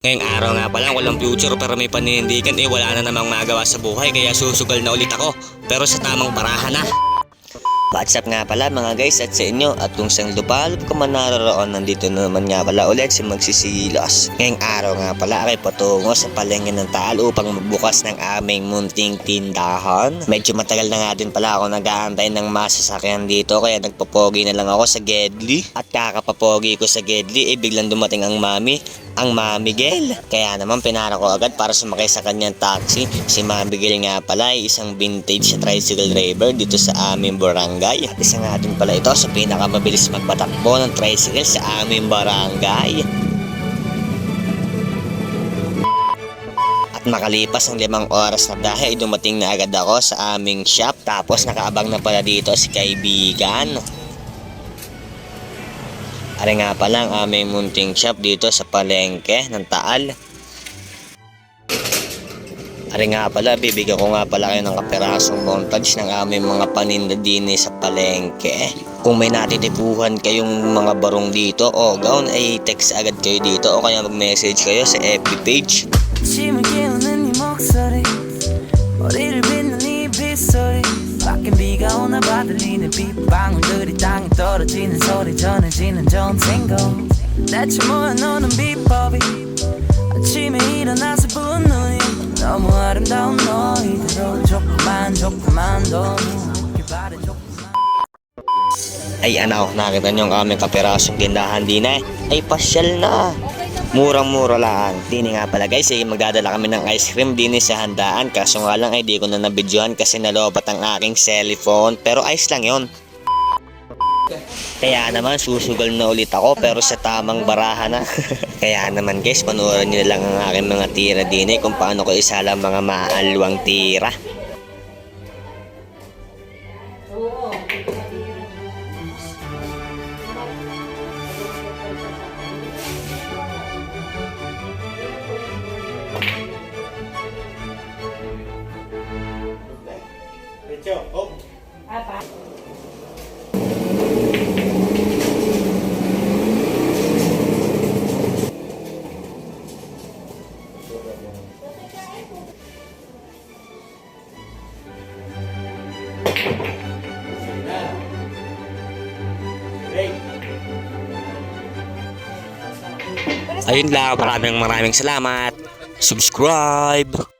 Ngayong araw nga pala walang future pero may paninindigan wala na namang magawa sa buhay kaya susugal na ulit ako pero sa tamang parahan na. What's up nga pala mga guys at sa inyo at kung saan lupa ka man naroroon nandito na naman nga pala ulit si Magsisilos. Ngayong araw nga pala ay patungo sa palengke ng Taal upang magbukas ng aming munting tindahan. Medyo matagal na nga din pala ako nag-aantay ng masasakyan dito kaya nagpapogi na lang ako sa Gedli. At kakapapogi ko sa Gedli biglang dumating ang Mami Gel. Kaya naman pinara ko agad para sumakay sa kanyang taxi. Si Mami Gel nga pala ay isang vintage tricycle driver dito sa aming barangay. Isa nga din pala ito sa pinakamabilis magpatakbo ng tricycle sa aming barangay. At makalipas ang 5 oras na dahil dumating na agad ako sa aming shop. Tapos nakaabang na pala dito si kaibigan. Ari nga pala ang aming munting shop dito sa palengke ng Taal. Ari nga pala, bibigyan ko nga pala kayo ng kaperasong montage ng aming mga paninda din sa palengke. Kung may natitipuhan kayong mga barong dito o gaon ay text agad kayo dito o kaya mag-message kayo sa FB page. 밖엔 비가 오나 봐 들리는 빗방울들이 땅에 떨어지는 소리 전해지는 좋은 탱고 대체 뭐야 너는 비법이 아침에 일어나서 부은 눈이 너무 아름다운 너희대로 조금만 더 눈길 바래 조금만. Ay ano, nakita nyo ang aming kaperasong tindahan din ay pasyal na. Murang-mura lang. Dini nga pala guys, magdadala kami ng ice cream din sa handaan. Kaso nga lang ay di ko na nabidyohan kasi nalobat ang aking cellphone. Pero ice lang yon. Kaya naman susugal na ulit ako pero sa tamang barahan na. Kaya naman guys, panoorin nyo lang ang aking mga tira din kung paano ko isalang mga maalwang tira. Apa? Ayun lang, maraming salamat. Subscribe!